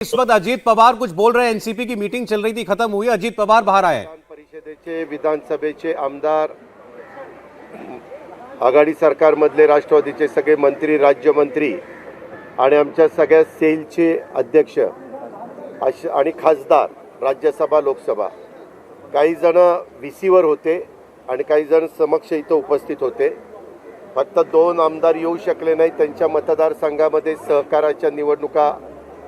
इस वक्त अजीत पवार कुछ बोल रहे हैं। एनसीपी की मीटिंग चल रही थी, खत्म हुई, अजीत पवार बाहर आए। विधान परिषदेचे विधानसभेचे आमदार, आघाडी सरकारमधले राष्ट्रवादीचे सगळे मंत्री, राज्यमंत्री आणि आमच्या सगळ्या सेलचे अध्यक्ष आणि खासदार, राज्यसभा लोकसभा, काही जण व्हीसीवर होते आणि काही जण समक्ष इथं उपस्थित होते। फक्त 2 आमदार येऊ शकले नाही। त्यांच्या मतदारसंघामध्ये सहकाराच्या निवडणुका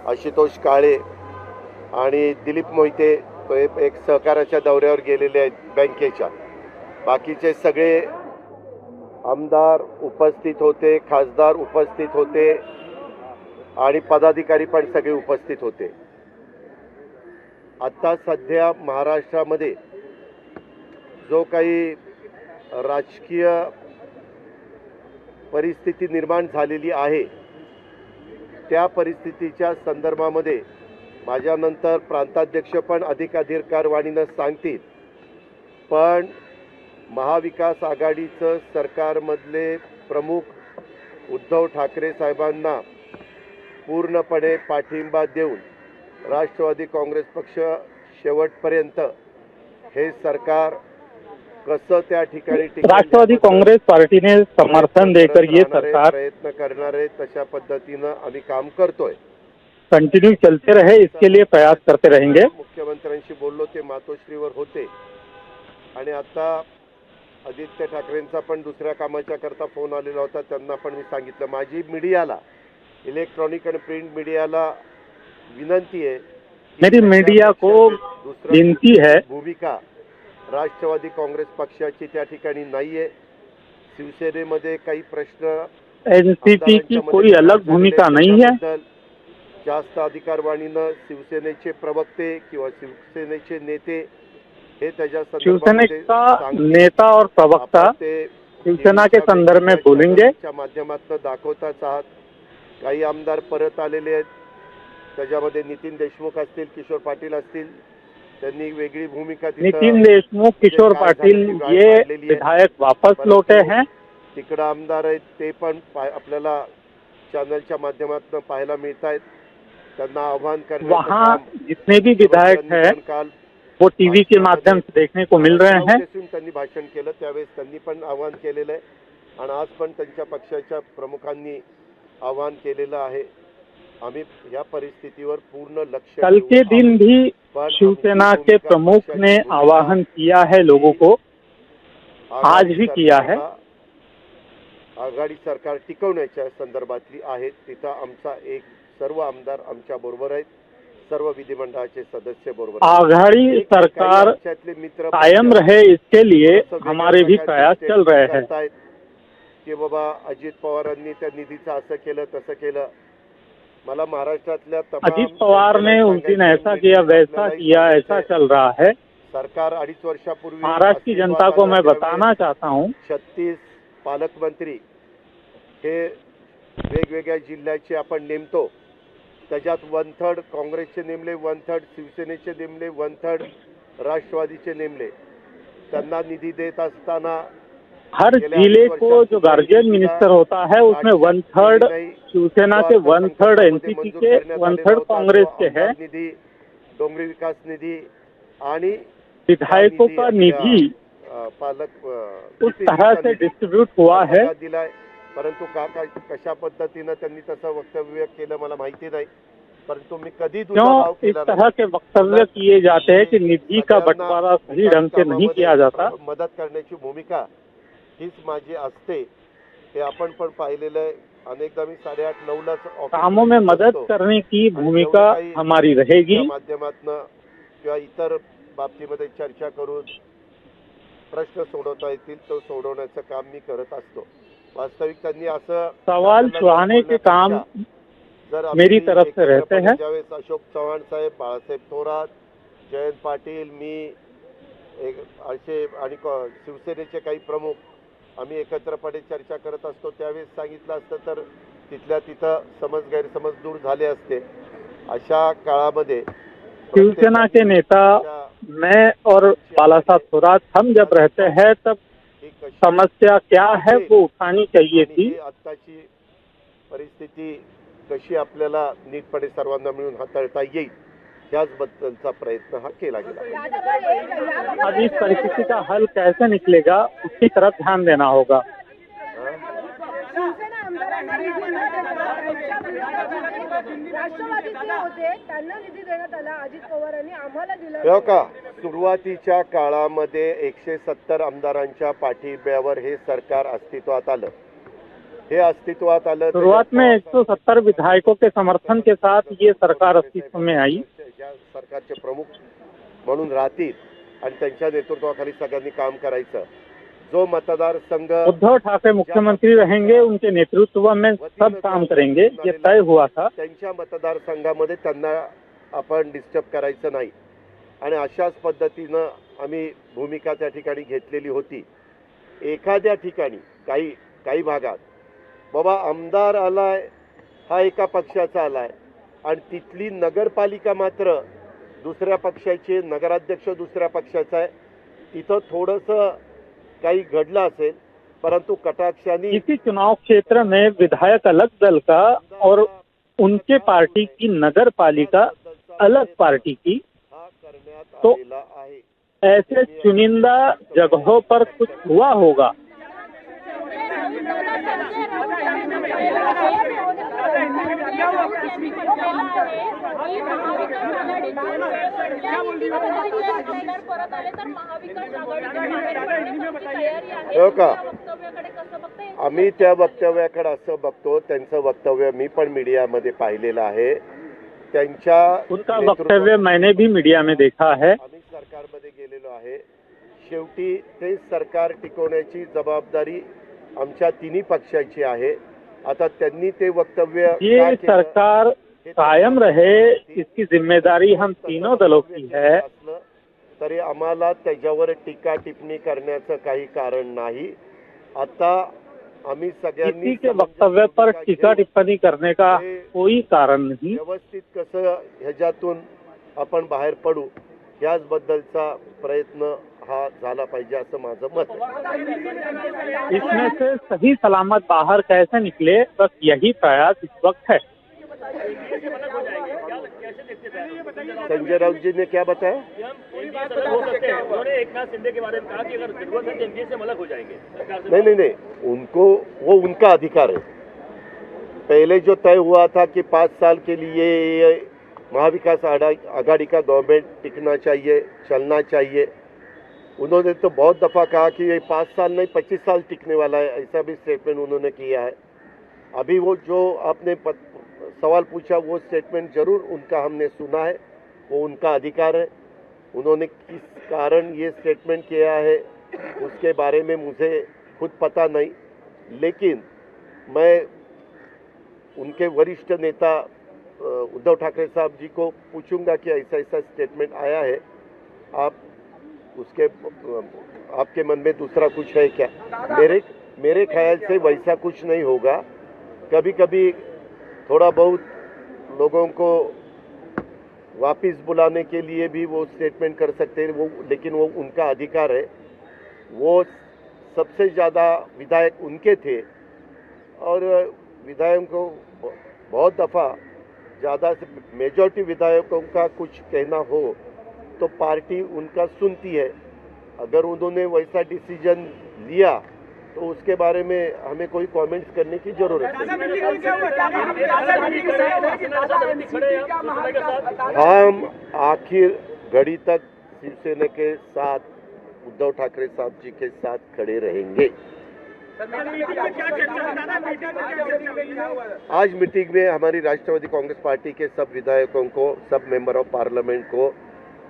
आशुतोष काळे आणि दिलीप मोहिते एक सहकाराच्या दौऱ्यावर गेलेले आहेत बँकेच्या। बाकीचे सगळे आमदार उपस्थित होते, खासदार उपस्थित होते आणि पदाधिकारी पण सगळे उपस्थित होते। आता सध्या महाराष्ट्रामध्ये जो काही राजकीय परिस्थिती निर्माण झालेली आहे, त्या परिस्थितीच्या संदर्भामध्ये माझ्यानंतर प्रांताध्यक्ष पण अधिकारवाणीनं सांगतील। पण महाविकास आघाडीचं सरकारमधले प्रमुख उद्धव ठाकरे साहेबांना पूर्णपणे पाठिंबा देऊन राष्ट्रवादी काँग्रेस पक्ष शेवटपर्यंत हे सरकार कसं त्या ठिकाणी राष्ट्रवादी कांग्रेस पार्टी ने समर्थन देकर ये सरकार प्रयत्न करणार आहे, तशा पद्धतीनं आम्ही काम करतोय। कंटिन्यू चलते रहे, इसके लिए प्रयास करते रहेंगे। मुख्यमंत्र्यांशी बोललो, ते मातोश्रीवर होते आणि आता आदित्य ठाकरेंचा पण दुसऱ्या कामाच्या करता फोन आलेला होता। त्यांना पण मी सांगितलं, माझी मीडियाला, इलेक्ट्रॉनिक आणि प्रिंट मीडियाला विनंती आहे, मेरी मीडिया को विनती है, भूमिका राष्ट्रवादी काँग्रेस पक्षाची त्या ठिकाणी नाहीये। शिवसेनेमध्ये काही प्रश्न, एनसीपी की कोई अलग भूमिका नहीं है। जास्त अधिकारवाणीनं शिवसेनेचे प्रवक्ते किंवा शिवसेनेचे नेते हे त्याच्या शिवसेना का नेता और प्रवक्ता शिवसेना के संदर्भ में बोलेंगे, माध्यमातून दाखवताच आहात। काही आमदार परत आलेले आहेत, त्याच्यामध्ये नितीन देशमुख असतील, किशोर पाटील असतील, त्यांनी वेगळी भूमिका। नितीन देशमुख, किशोर पाटील ये विधायक वापस लौटे हैं। तिकडे आमदार आहेत, ते पण आपल्याला चॅनलच्या माध्यमातून पाहायला मिळत आहेत। त्यांना आव्हान करण्याचं वहाँ जितने भी विधायक हैं वो टीवी के माध्यम से देखने को मिल रहे हैं। त्यांनी भाषण केलं, त्यावेळेस त्यांनी पण आव्हान केलेलं आहे आणि आज पण त्यांच्या पक्षाच्या प्रमुखांनी आव्हान केलेलं आहे। आम्ही या परिस्थितीवर पूर्ण लक्ष, कल के दिन भी शिवसेना के प्रमुख ने आह्वान किया है लोगों को, आज भी किया है। आघाडी सरकार टिकवण्याच्या संदर्भातली आहे, तिथं आमचा एक सर्व आमदार आमच्या बरोबर आहेत, सर्व विधिमंडळाचे सदस्य बरोबर। आघाड़ी सरकार कायम रहे, इसके लिए हमारे भी प्रयास चल रहे हैं की बाबा अजित पवारांनी त्या निधीचं असं केलं, तसं केलं। मला महाराष्ट्रातल्या अजित पवार ने उस दिन ऐसा किया, वैसा किया, ऐसा चल रहा है। सरकार 2.5 वर्षापूर्वी महाराष्ट्र की जनता को मैं बताना चाहता हूँ, 36 पालकमंत्री हे वेगवेगळ्या जिल्ह्याचे आपण नेमतो। त्याच्यात 1/3 काँग्रेसचे नेमले, 1/3 शिवसेनेचे नेमले, 1/3 राष्ट्रवादीचे नेमले। त्यांना निधी देत असताना हर जिले को जो गार्जियन मिनिस्टर होता है उसमें 1/3 शिवसेना के, 1/3 एनसीपी के, 1/3 कांग्रेस के है। निधी, डोंगरी विकास निधी आणि विधायकों का निधि पालक उस तरह से डिस्ट्रीब्यूट हुआ है। दिलाय, परंतु कशा पद्धतीनं त्यांनी तसं वक्तव्य केलं मला माहिती नाही, परंतु मी कधी क्यों इस तरह के वक्तव्य किए जाते हैं कि निधि का बंटवारा सही ढंग से नहीं किया जाता। मदत करण्याची भूमिका हीच माझी असते, हे आपण पण पाहिलेलं आहे। अनेकदा मी 8:30-9 कामों में मदद करने की भूमिका हमारी रहेगी। माध्यमातून किंवा इतर बाबतीमध्ये चर्चा करून प्रश्न सोडवता येतील तो सोडवण्याचं काम मी करत असतो। वास्तविक त्यांनी असं सवाल छुड़ाने के काम मेरी तरफ से रहते हैं। ज्यावेळेस अशोक चव्हाण साहेब, बाळासाहेब थोरात, जयंत पाटील, मी असे आणि शिवसेनेचे काही प्रमुख आम्ही एकत्रपणे चर्चा करत असतो, त्यावेळेस सांगितलं असतं तर तिथल्या तिथं गैरसमज दूर झाले असते। अशा काळामध्ये शिवसेना के नेता मैं और बालासाहेब थोरात हम जब रहते हैं तब समस्या क्या है वो उठानी चाहिए थी। आत्ताची परिस्थिती कशी आपल्याला नीटपणे सर्वांना मिळून हाताळता येईल ह्याचबद्दलचा प्रयत्न हा केला गेला। अब इस परिस्थिति का हल कैसे निकलेगा उसकी तरफ ध्यान देना होगा। शिवसेना आमदारांना निधी न देता त्यांच्या विरोधामध्ये राष्ट्रवादीचे होते त्यांना निधी देण्यात आला। अजित पवारांनी आम्हाला दिलं हो का, सुरुवातीच्या काळामध्ये 170 आमदारांच्या पाठिंब्यावर हे सरकार अस्तित्वात आलं। हे अस्तित्वात आलं शुरुआत में 170 विधायकों के समर्थन के साथ ये सरकार अस्तित्व में आई। ज्या सरकारचे प्रमुख म्हणून राहतील आणि त्यांच्या नेतृत्वाखाली सगळ्यांनी काम करायचं। जो मतदारसंघ उद्धव ठाकरे मुख्यमंत्री रहेंगे, उनके नेतृत्व में सब काम करेंगे, ये तय हुआ था। त्यांच्या मतदारसंघामध्ये त्यांना आपण डिस्टर्ब करायचं नाही आणि अशाच पद्धतीनं आम्ही भूमिका त्या ठिकाणी घेतलेली होती। एखाद्या ठिकाणी काही भागात बाबा आमदार आलाय हा एका पक्षाचा आलाय आणि तिथली नगरपालिका मात्र दुसऱ्या पक्षाचे, नगराध्यक्ष दुसऱ्या पक्षाचा आहे, तिथं थोडंसं काही घडलं असेल, परंतु कटाक्षाने इसी चुनाव क्षेत्र में विधायक अलग दल का और उनके पार्टी की नगर पालिका अलग पार्टी की, तो ऐसे चुनिंदा जगहों पर कुछ हुआ होगा। हो का, आम्ही त्या वक्तव्याकडे असं बघतो, त्यांचं वक्तव्य मी पण मीडियामध्ये पाहिलेलं आहे। त्यांच्या उनका वक्तव्य मैंने भी मीडिया में देखा है। आम्ही सरकारमध्ये गेलेलो आहे। शेवटी ते सरकार टिकवण्याची जबाबदारी आमच्या तिन्ही पक्षाची आहे। आता त्यांनी ते वक्तव्य ये सरकार कायम रहे इसकी जिम्मेदारी हम तीनों दलों की है। तरी आम्हाला त्याच्यावर टीका टिप्पणी करण्याचं काही कारण नाही। आता आम्ही सगळ्यांनी किसी के वक्तव्य पर टीका टिप्पणी करने का कोई कारण नहीं। व्यवस्थित कसं ह्याच्यातून आपण बाहेर पडू याचबद्दलचा प्रयत्न हा झाला पाहिजे असं माझं मत आहे। इसमें से सही सलामत बाहर कैसे निकले, बस यही प्रयास इस वक्त है। संजय राउत जी ने क्या बताया? उन्होंने एकनाथ शिंदे के बारे में कहा कि अगर जरूरत है तो एनडीए से हम अलग हो जाएंगे। नहीं, उनको वो उनका अधिकार है। पहले जो तय हुआ था कि 5 साल के लिए महाविकास आघाड़ी का गवर्नमेंट टिकना चाहिए, चलना चाहिए। उन्होंने तो बहुत दफा कहा कि ये 5 साल नहीं 25 साल टिकने वाला है, ऐसा भी स्टेटमेंट उन्होंने किया है। अभी वो जो आपने सवाल पूछा वो स्टेटमेंट जरूर उनका हमने सुना है, वो उनका अधिकार है। उन्होंने किस कारण ये स्टेटमेंट किया है उसके बारे में मुझे खुद पता नहीं, लेकिन मैं उनके वरिष्ठ नेता उद्धव ठाकरे साहब जी को पूछूंगा कि ऐसा ऐसा स्टेटमेंट आया है, आप उसके आपके मन में दूसरा कुछ है क्या? मेरे ख्याल से वैसा कुछ नहीं होगा। कभी कभी थोड़ा बहुत लोगों को वापस बुलाने के लिए भी वो स्टेटमेंट कर सकते हैं, वो लेकिन वो उनका अधिकार है। वो सबसे ज़्यादा विधायक उनके थे और विधायकों को बहुत दफ़ा ज़्यादा से मेजॉरिटी विधायकों का कुछ कहना हो तो पार्टी उनका सुनती है। अगर उन्होंने वैसा डिसीजन लिया तो उसके बारे में हमें कोई कमेंट्स करने की जरूरत नहीं। हम आखिर घड़ी तक शिवसेना के साथ, उद्धव ठाकरे साहब जी के साथ खड़े रहेंगे। आज मीटिंग में हमारी राष्ट्रवादी कांग्रेस पार्टी के सब विधायकों को, सब मेंबर ऑफ पार्लियामेंट को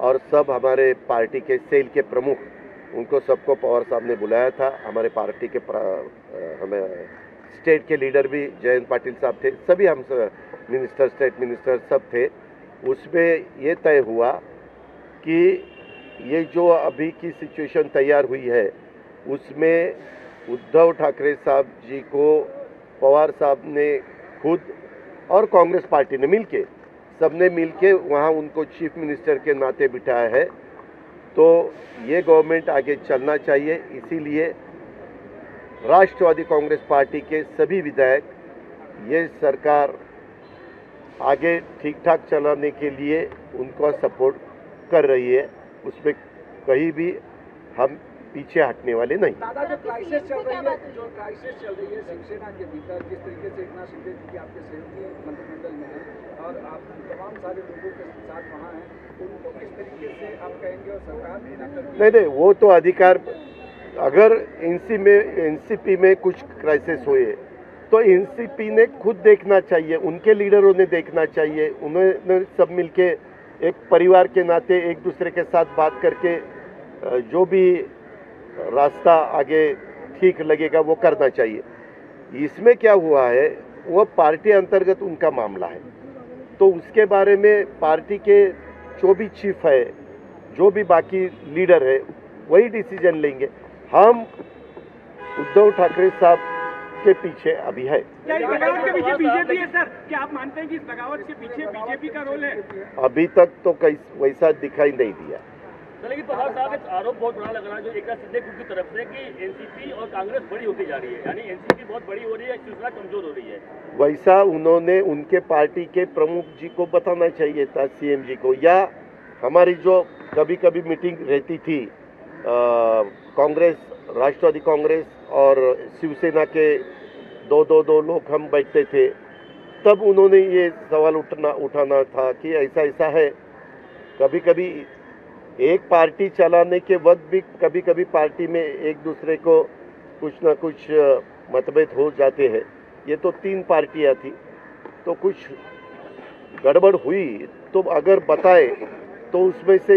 और सब हमारे पार्टी के सेल के प्रमुख, उनको सबको पवार साहब ने बुलाया था। हमारे पार्टी के हमें स्टेट के लीडर भी जयंत पाटिल साहब थे, सभी हम मिनिस्टर, स्टेट मिनिस्टर सब थे। उसमें ये तय हुआ कि ये जो अभी की सिचुएशन तैयार हुई है उसमें उद्धव ठाकरे साहब जी को पवार साहब ने खुद और कांग्रेस पार्टी ने मिलके, सबने मिलके वहाँ उनको चीफ मिनिस्टर के नाते बिठाया है। तो ये गवर्नमेंट आगे चलना चाहिए, इसीलिए राष्ट्रवादी कांग्रेस पार्टी के सभी विधायक ये सरकार आगे ठीक ठाक चलाने के लिए उनका सपोर्ट कर रही है, उसमें कहीं भी हम पीछे हटने वाले नहीं। दादा, जो क्राइसिस चल रही है शिवसेना के भीतर, जिस तरीके से एकनाथ शिंदे जी की आपके सहयोगी मंत्रिमंडल में है और आप तमाम सारे लोगों के साथ वहाँ हैं, उनको किस तरीके से आप कहेंगे और सरकार भी ना कर? नहीं, वो तो अधिकार, अगर एनसीपी में कुछ क्राइसिस हुए तो एनसीपी ने खुद देखना चाहिए, उनके लीडरों ने देखना चाहिए, उन्होंने सब मिलके एक परिवार के नाते एक दूसरे के साथ बात करके जो भी रास्ता आगे ठीक लगेगा वो करना चाहिए। इसमें क्या हुआ है, वो पार्टी अंतर्गत उनका मामला है, तो उसके बारे में पार्टी के जो भी चीफ है, जो भी बाकी लीडर है, वही डिसीजन लेंगे। हम उद्धव ठाकरे साहब के पीछे अभी है। क्या इस बगावत के पीछे बीजेपी है सर? क्या आप मानते हैं कि इस बगावत के पीछे बीजेपी का रोल है? अभी तक तो वैसा दिखाई नहीं दिया। लेकिन पवार साहब, एक आरोप बहुत बड़ा लग रहा है जो एकनाथ शिंदे ग्रुप की तरफ से कि एनसीपी और कांग्रेस बड़ी होती जा रही है, यानी एनसीपी बहुत बड़ी हो रही है, शिवसेना कमजोर हो रही है। वैसा उन्होंने उनके पार्टी के प्रमुख जी को बताना चाहिए था, सीएम जी को, या हमारी जो कभी कभी मीटिंग रहती थी कांग्रेस, राष्ट्रवादी कांग्रेस और शिवसेना के दो लोग हम बैठते थे, तब उन्होंने ये सवाल उठाना था कि ऐसा ऐसा है। कभी कभी एक पार्टी चलाने के वक्त भी कभी कभी पार्टी में एक दूसरे को कुछ ना कुछ मतभेद हो जाते हैं। ये तो 3 पार्टियां थी, तो कुछ गड़बड़ हुई तो अगर बताए तो उसमें से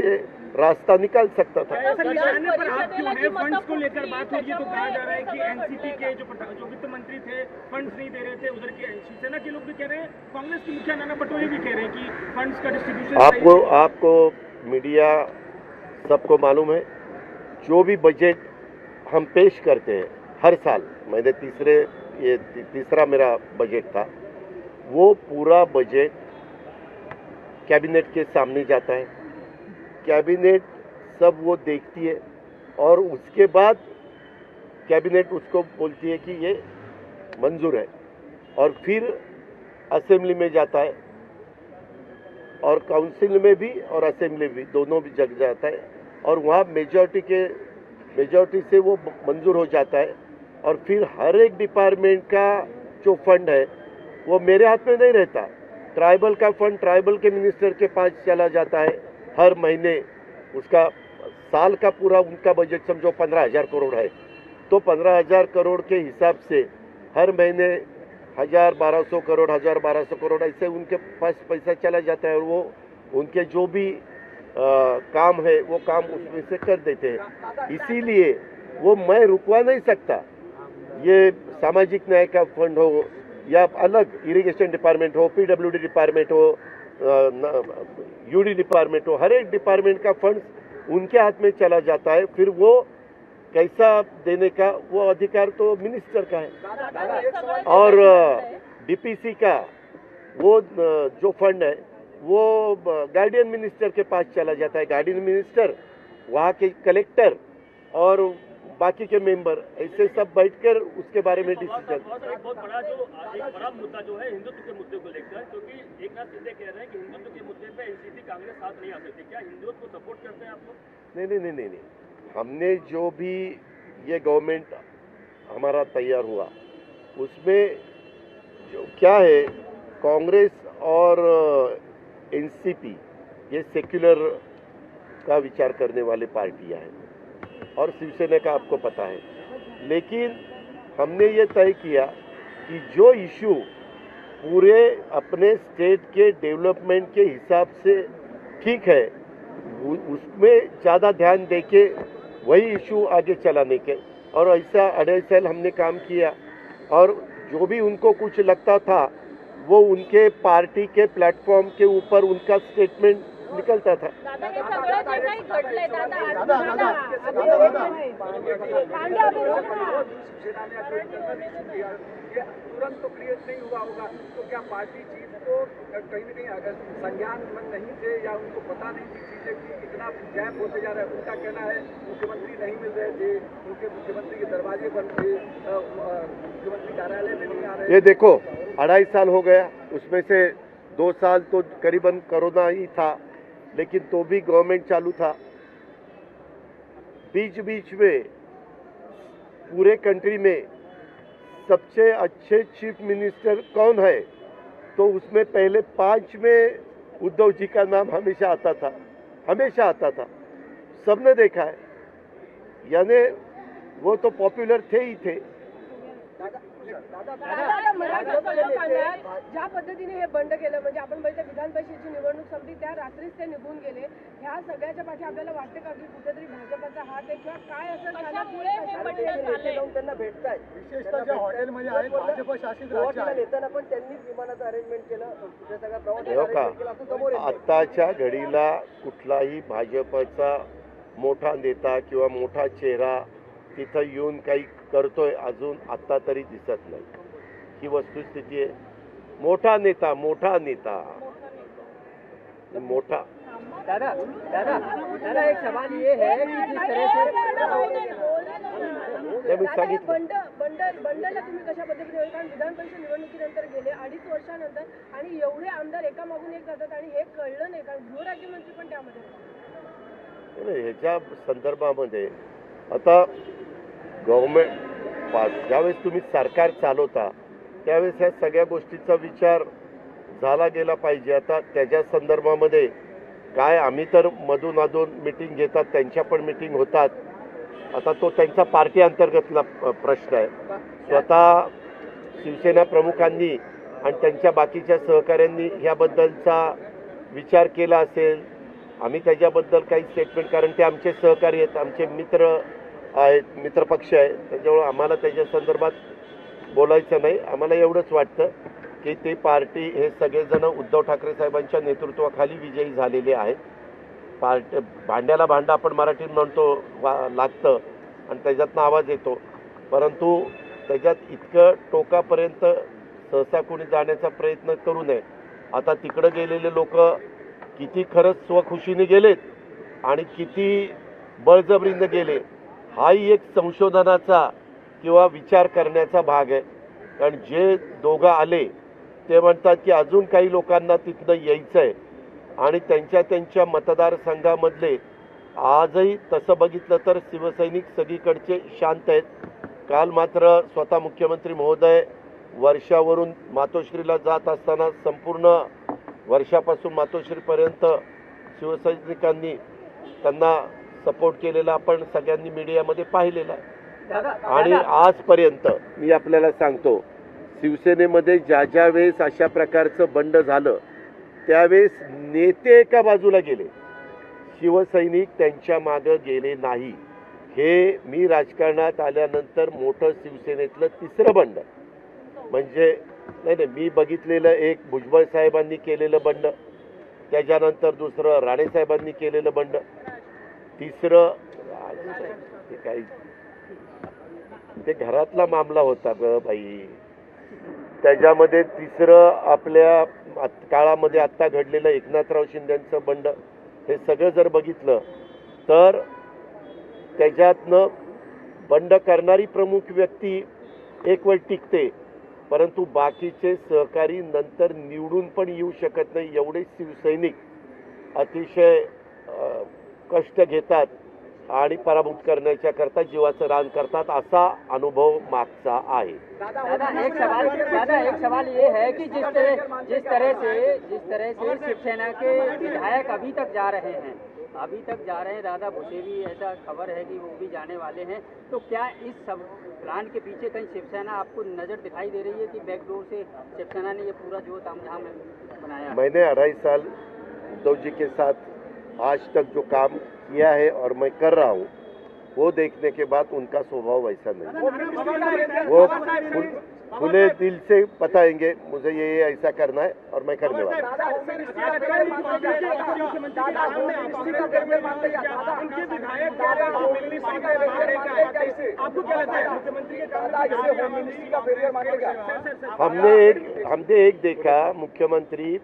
रास्ता निकाल सकता था। निशाने पर हाथ क्यों है? फंड्स को लेकर बात हो रही है तो कहा जा रहा है कि एनसीपी के जो वित्त मंत्री थे फंड्स नहीं दे रहे थे, उधर के शिवसेना के लोग भी कह रहे हैं, कांग्रेस के मुखिया नाना पटोले भी कह रहे हैं कि फंड्स का डिस्ट्रीब्यूशन आपको मीडिया सबको मालूम है, जो भी बजट हम पेश करते हैं हर साल, मैंने तीसरा मेरा बजट था, वो पूरा बजट कैबिनेट के सामने जाता है, कैबिनेट सब वो देखती है और उसके बाद कैबिनेट उसको बोलती है कि ये मंजूर है, और फिर असेंबली में जाता है और काउंसिल में भी और असेंबली भी, दोनों भी जग जाता है, और वहाँ मेजॉरिटी से वो मंजूर हो जाता है। और फिर हर एक डिपार्टमेंट का जो फंड है वो मेरे हाथ में नहीं रहता, ट्राइबल का फंड ट्राइबल के मिनिस्टर के पास चला जाता है हर महीने। उसका साल का पूरा उनका बजट समझो 15,000 करोड़ है, तो 15,000 करोड़ के हिसाब से हर महीने 1,000-1,200 करोड़ 1,000-1,200 करोड़ ऐसे उनके पास पैसा चला जाता है, और वो उनके जो भी काम है वो काम उसमें से कर देते हैं। इसीलिए वो मैं रुकवा नहीं सकता। ये सामाजिक न्याय का फंड हो या अलग इरिगेशन डिपार्टमेंट हो, पीडब्ल्यूडी डिपार्टमेंट हो, यूडी डिपार्टमेंट हो, हर एक डिपार्टमेंट का फंड उनके हाथ में चला जाता है। फिर वो कैसा देने का वो अधिकार तो मिनिस्टर का है। और डीपीसी का वो जो फंड है वो गार्डियन मिनिस्टर के पास चला जाता है। गार्डियन मिनिस्टर, वहाँ के कलेक्टर और बाकी के मेंबर ऐसे सब बैठकर उसके बारे में डिसीजन। एक बड़ा मुद्दा जो है हिंदुत्व के मुद्दे को लेकर, क्योंकि एकनाथ शिंदे कह रहे हैं कि हिंदुत्व के मुद्दे पे एनसीपी कांग्रेस साथ नहीं आ सकती। क्या हिंदुत्व को सपोर्ट करते हैं आप लोग? नहीं, हमने जो भी ये गवर्नमेंट हमारा तैयार हुआ उसमें जो क्या है, कांग्रेस और एनसीपी ये सेक्युलर का विचार करने वाली पार्टियां हैं, और शिवसेना का आपको पता है। लेकिन हमने ये तय किया कि जो इशू पूरे अपने स्टेट के डेवलपमेंट के हिसाब से ठीक है, उसमें ज़्यादा ध्यान देके वही इशू आगे चलाने के, और ऐसा 2.5 साल हमने काम किया। और जो भी उनको कुछ लगता था वो उनके पार्टी के प्लेटफॉर्म के ऊपर उनका स्टेटमेंट निकलता था। तुरंत तो क्रिएट नहीं हुआ होगा, तो क्या पार्टी चीफ को कहीं न कहीं अगर संज्ञान में नहीं थे या उनको पता नहीं थी चीजें कि इतना गैप होते जा रहा है? उनका कहना है मुख्यमंत्री नहीं मिल रहे थे, उनके मुख्यमंत्री के दरवाजे बंद थे, मुख्यमंत्री कार्यालय में नहीं आ रहे। ये देखो 2.5 साल हो गया, उसमें से 2 साल तो करीबन कोरोना ही था, लेकिन तो भी गवर्नमेंट चालू था। बीच बीच में पूरे कंट्री में सबसे अच्छे चीफ मिनिस्टर कौन है, तो उसमें पहले 5 में उद्धव जी का नाम हमेशा आता था। सबने देखा है, यानी वो तो पॉप्युलर थे ही थे। दादा, मला असं सांगा, ज्या पद्धतीने हे बंड केलं, म्हणजे आपण बघितलं विधान परिषदेची निवडणूक संपली त्या रात्रीच ते निघून गेले, ह्या सगळ्याच्या पाठी आपल्याला वाटते का की कुठेतरी भाजपचा हात आहे किंवा काय असं झालं की त्यांना भेटताय, विशेषतः ज्या हॉटेलमध्ये आहेत भाजप शासित राज्य आहे, नेत्यांना पण त्यांनीच विमानाचं अरेंजमेंट केलं, ते सगळा प्रवास हो का, आताच्या घडीला कुठलाही भाजपचा मोठा नेता किंवा मोठा चेहरा तिथं येऊन काही करतोय अजून आत्ता तरी दिसत नाही। ही वस्तुस्थिती आहे। मोठा नेता दादा एक सवाल ये है कि जिस तरह से बंडला तुम्ही कशा पद्धतीने, कारण विधान परिषद निवडणुकीनंतर गेले 2.5 वर्षानंतर आणि एवढे आमदार एकामागून एक जातात आणि हे कळलं नाही, कारण गृहराज्यमंत्री पण त्यामध्ये नाही। ह्याच्या संदर्भामध्ये आता गव्हर्नमेंट ज्यावेळेस तुम्ही सरकार चालवता त्यावेळेस ह्या सगळ्या गोष्टीचा विचार झाला गेला पाहिजे। आता त्याच्या संदर्भामध्ये काय, आम्ही तर मधून मिटिंग घेतात, त्यांच्या पण मिटिंग होतात। आता तो त्यांचा पार्टी अंतर्गतला प्रश्न आहे। स्वतः शिवसेना प्रमुखांनी आणि त्यांच्या बाकीच्या सहकाऱ्यांनी ह्याबद्दलचा विचार केला असेल। आम्ही त्याच्याबद्दल काही स्टेटमेंट, कारण ते आमचे सहकारी आहेत, आमचे मित्र आहेत, मित्रपक्ष आहे, त्याच्यामुळे आम्हाला त्याच्या संदर्भात बोलायचं नाही। आम्हाला एवढंच वाटतं की ते पार्टी हे सगळेजण उद्धव ठाकरे साहेबांच्या नेतृत्वाखाली विजयी झालेले आहेत। भांड्याला भांडं आपण मराठीत म्हणतो लागतं आणि त्याच्यातनं आवाज येतो, परंतु त्याच्यात इतकं टोकापर्यंत सहसा कोणी जाण्याचा प्रयत्न करू नये। आता तिकडं गेलेले लोक किती खरंच स्वखुशीने गेलेत आणि किती बळजबरीने गेले, हाही एक संशोधनाचा किंवा विचार करण्याचा भाग आहे। कारण जे दोघं आले ते म्हणतात की अजून काही लोकांना तिथनं यायचं आहे आणि त्यांच्या मतदारसंघामधले आजही तसं बघितलं तर शिवसैनिक सगळीकडचे शांत आहेत। काल मात्र स्वतः मुख्यमंत्री महोदय वर्षावरून मातोश्रीला जात असताना संपूर्ण वर्षापासून मातोश्रीपर्यंत शिवसैनिकांनी त्यांना सपोर्ट केलेला आपण सगळ्यांनी मीडियामध्ये पाहिलेला आहे। आणि आजपर्यंत मी आपल्याला सांगतो, शिवसेनेमध्ये ज्या वेळेस अशा प्रकारचं बंड झालं त्यावेळेस नेते एका बाजूला गेले, शिवसैनिक त्यांच्या मागं गेले नाही। हे मी राजकारणात आल्यानंतर मोठं शिवसेनेतलं तिसरं बंड, म्हणजे नाही मी बघितलेलं एक भुजबळ साहेबांनी केलेलं बंड, त्याच्यानंतर दुसरं राणे साहेबांनी केलेलं बंड, तिसरं काही ते घरातला मामला होता ग बाई, त्याच्यामध्ये तिसरं आपल्या काळामध्ये आत्ता घडलेलं एकनाथराव शिंदेंचं बंड, हे सगळं जर बघितलं तर त्याच्यातनं बंड करणारी प्रमुख व्यक्ती एक वेळ टिकते, परंतु बाकीचे सहकारी नंतर निवडून पण येऊ शकत नाही। एवढे शिवसैनिक अतिशय कष्ट घेतात आणि पराभूत करण्याच्या करता जीवाचं रान करतात, असा अनुभव मागचा आहे। दादा एक सवाल ये है कि जिस तरह से शिवसेना के विधायक अभी तक जा रहे हैं, दादा भुसे भी ऐसा खबर है कि वो भी जाने वाले हैं, तो क्या इस सब प्लान के पीछे कहीं शिवसेना आपको नजर दिखाई दे रही है कि बैकडोर से शिवसेना ने ये पूरा जो तामझाम बनाया? मैंने 2.5 साल उद्धव जी के साथ आज तक जो काम किया है और मैं कर रहा हूँ, वो देखने के बाद उनका स्वभाव वैसा नहीं, वो खुले दिल से बताएंगे मुझे ये ऐसा करना है और मैं करने वाला हूँ। हमने एक देखा, मुख्यमंत्री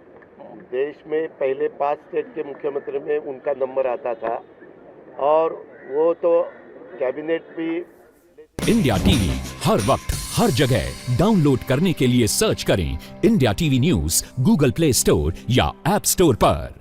देश में पहले 5 स्टेट के मुख्यमंत्री में उनका नंबर आता था और वो तो कैबिनेट भी। इंडिया टीवी हर वक्त हर जगह डाउनलोड करने के लिए सर्च करें India TV news Google play store या ऐप स्टोर पर।